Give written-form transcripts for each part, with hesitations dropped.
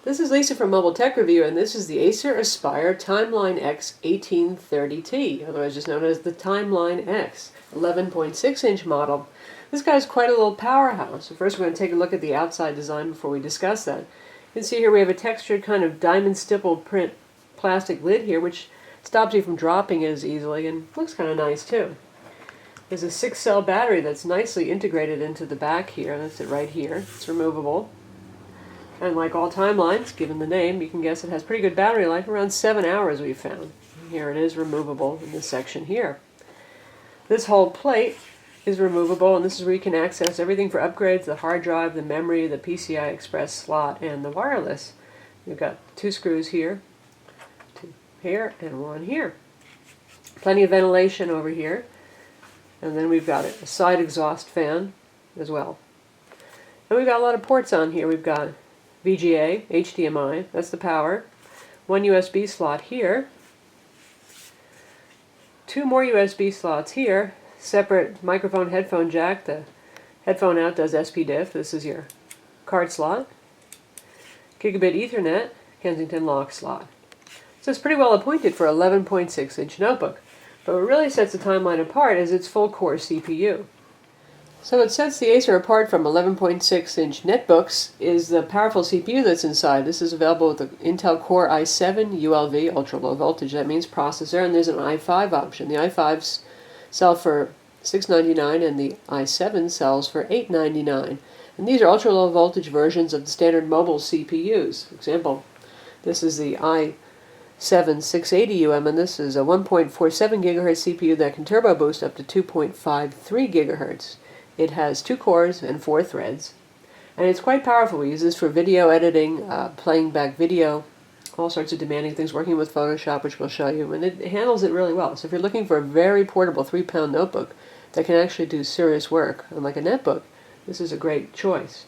This is Lisa from Mobile Tech Review, and this is the Acer Aspire TimelineX 1830T, otherwise just known as the TimelineX, 11.6-inch model. This guy's quite a little powerhouse. So first we're going to take a look at the outside design before we discuss that. You can see here we have a textured kind of diamond stippled print plastic lid here, which stops you from dropping it as easily and looks kind of nice too. There's a 6-cell battery that's nicely integrated into the back here. That's it right here. It's removable. And like all timelines, given the name, you can guess it has pretty good battery life, around 7 hours we've found. Here it is removable in this section here. This whole plate is removable, and this is where you can access everything for upgrades, the hard drive, the memory, the PCI Express slot, and the wireless. You've got 2 screws here, 2 here, and 1 here. Plenty of ventilation over here. And then we've got a side exhaust fan as well. And we've got a lot of ports on here. We've got VGA, HDMI, that's the power, 1 USB slot here, 2 more USB slots here, separate microphone headphone jack, the headphone out does SPDIF, this is your card slot, gigabit Ethernet, Kensington lock slot. So it's pretty well appointed for an 11.6-inch notebook, but what really sets the Timeline apart is its full-core CPU. So what sets the Acer apart from 11.6-inch netbooks is the powerful CPU that's inside. This is available with the Intel Core i7 ULV, ultra-low voltage, that means processor, and there's an i5 option. The i5s sell for $699 and the i7 sells for $899. And these are ultra-low voltage versions of the standard mobile CPUs. For example, this is the i7 680UM, and this is a 1.47 GHz CPU that can turbo boost up to 2.53 GHz. It has 2 cores and 4 threads, and it's quite powerful. We use this for video editing, playing back video, all sorts of demanding things, working with Photoshop, which we'll show you, and it handles it really well. So if you're looking for a very portable 3-pound notebook that can actually do serious work, unlike a netbook, this is a great choice.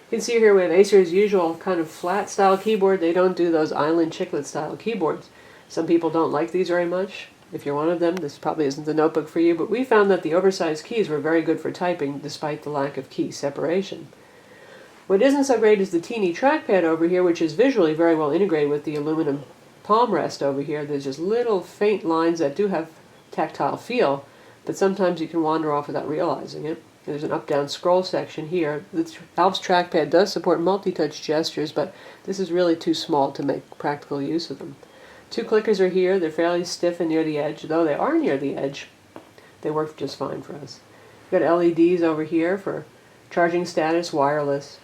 You can see here we have Acer's usual kind of flat style keyboard. They don't do those island chiclet style keyboards. Some people don't like these very much. If you're one of them, this probably isn't the notebook for you, but we found that the oversized keys were very good for typing despite the lack of key separation. What isn't so great is the teeny trackpad over here, which is visually very well integrated with the aluminum palm rest over here. There's just little faint lines that do have tactile feel, but sometimes you can wander off without realizing it. There's an up-down scroll section here. The Alps trackpad does support multi-touch gestures, but this is really too small to make practical use of them. 2 clickers are here. They're fairly stiff and near the edge. Though they are near the edge, they work just fine for us. We've got LEDs over here for charging status, wireless,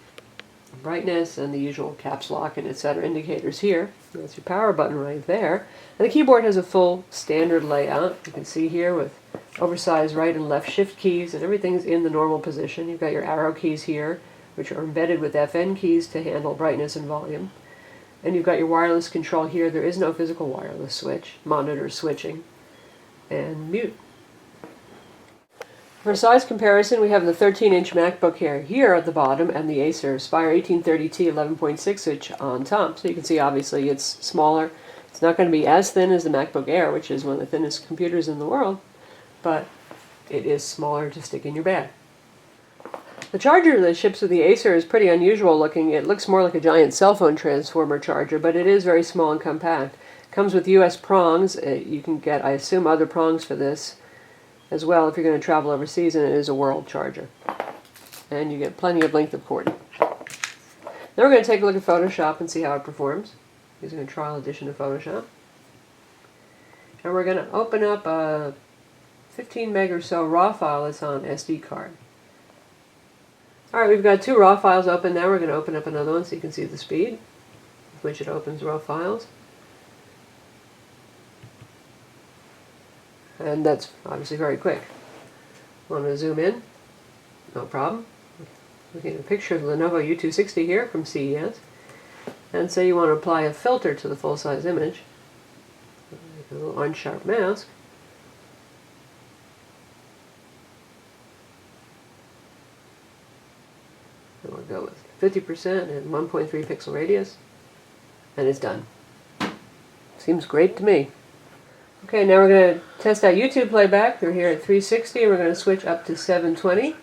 brightness, and the usual caps lock and etc. indicators here. That's your power button right there. And the keyboard has a full standard layout. You can see here with oversized right and left shift keys, and everything's in the normal position. You've got your arrow keys here, which are embedded with FN keys to handle brightness and volume. And you've got your wireless control here. There is no physical wireless switch, monitor switching, and mute. For size comparison, we have the 13-inch MacBook here at the bottom, and the Acer Aspire 1830T 11.6-inch on top. So you can see obviously it's smaller. It's not going to be as thin as the MacBook Air, which is one of the thinnest computers in the world, but it is smaller to stick in your bag. The charger that ships with the Acer is pretty unusual looking. It looks more like a giant cell phone transformer charger, but it is very small and compact. It comes with US prongs. You can get, I assume, other prongs for this as well if you're going to travel overseas, and it is a world charger. And you get plenty of length of cord. Now we're going to take a look at Photoshop and see how it performs, using a trial edition of Photoshop. And we're going to open up a 15 meg or so raw file that's on SD card. Alright, we've got 2 raw files open now. We're going to open up another one so you can see the speed with which it opens raw files. And that's obviously very quick. Want to zoom in? No problem. Looking at a picture of the Lenovo U260 here from CES. And say you want to apply a filter to the full-size image. A little unsharp mask. And we'll go with 50% and 1.3 pixel radius, and it's done. Seems great to me. Okay, now we're going to test out YouTube playback. They're here at 360, and we're going to switch up to 720.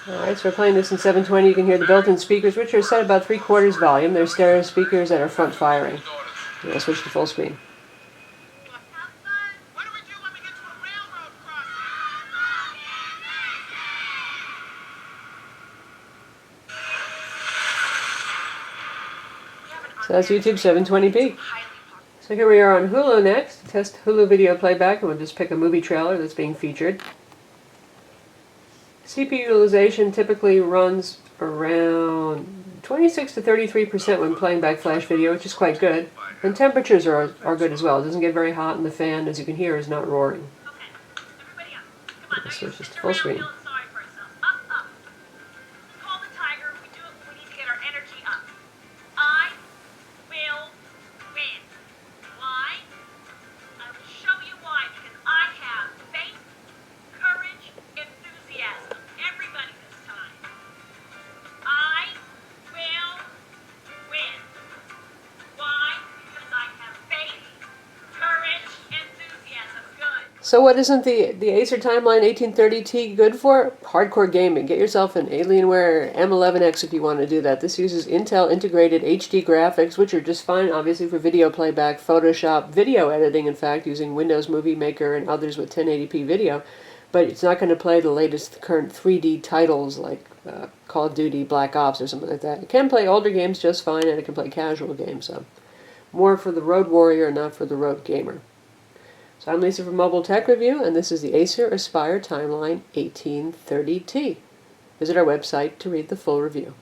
Alright, so we're playing this in 720. You can hear the built-in speakers, which are set about 3/4 volume. They're stereo speakers that are front firing. I'll switch to full screen. So that's YouTube 720p. So here we are on Hulu next. Test Hulu video playback, and we'll just pick a movie trailer that's being featured. CPU utilization typically runs around 26 to 33% when playing back flash video, which is quite good. And temperatures are good as well. It doesn't get very hot, and the fan, as you can hear, is not roaring. Let's switch this to full screen. So what isn't the Acer Timeline 1830T good for? Hardcore gaming. Get yourself an Alienware M11X if you want to do that. This uses Intel integrated HD graphics, which are just fine, obviously, for video playback, Photoshop, video editing, in fact, using Windows Movie Maker and others with 1080p video. But it's not going to play the latest current 3D titles like Call of Duty, Black Ops, or something like that. It can play older games just fine, and it can play casual games. So more for the road warrior, not for the road gamer. So I'm Lisa from Mobile Tech Review, and this is the Acer Aspire Timeline 1830T. Visit our website to read the full review.